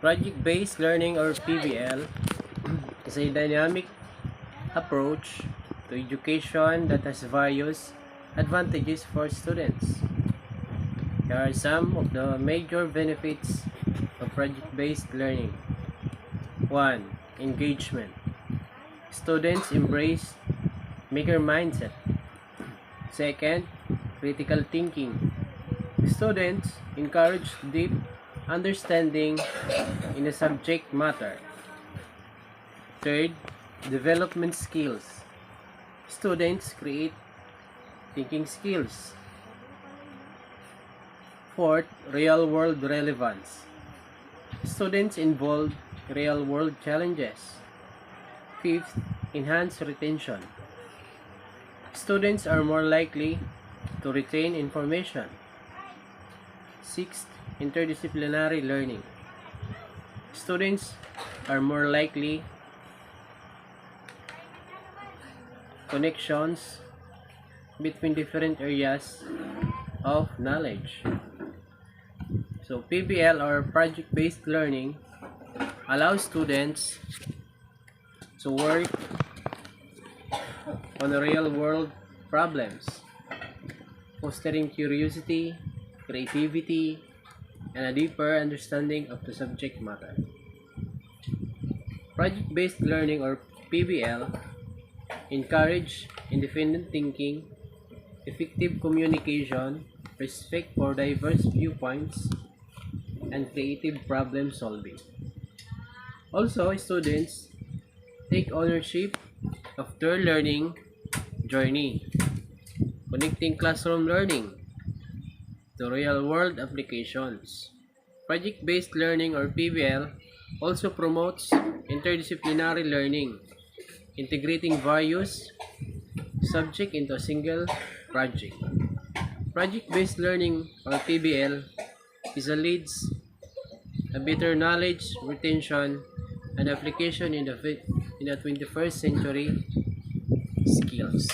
Project-based learning or PBL is a dynamic approach to education that has various advantages for students. Here are some of the major benefits of project-based learning. 1. Engagement. Students embrace maker mindset. Second, critical thinking. Students encourage deep understanding in the subject matter. Third, development skills. Students create thinking skills. Fourth, real-world relevance. Students involve real-world challenges. Fifth, enhanced retention. Students are more likely to retain information. Sixth, interdisciplinary learning. Students are more likely connections between different areas of knowledge. So PBL or project-based learning allows students to work on real-world problems, fostering curiosity, creativity, and a deeper understanding of the subject matter. Project-based learning or PBL encourage independent thinking, effective communication, respect for diverse viewpoints, and creative problem solving. Also, students take ownership of their learning journey, connecting classroom learning to real-world applications. Project-based learning or PBL also promotes interdisciplinary learning, integrating various subjects into a single project. Project-based learning or PBL is a leads a better knowledge retention and application in the 21st century skills.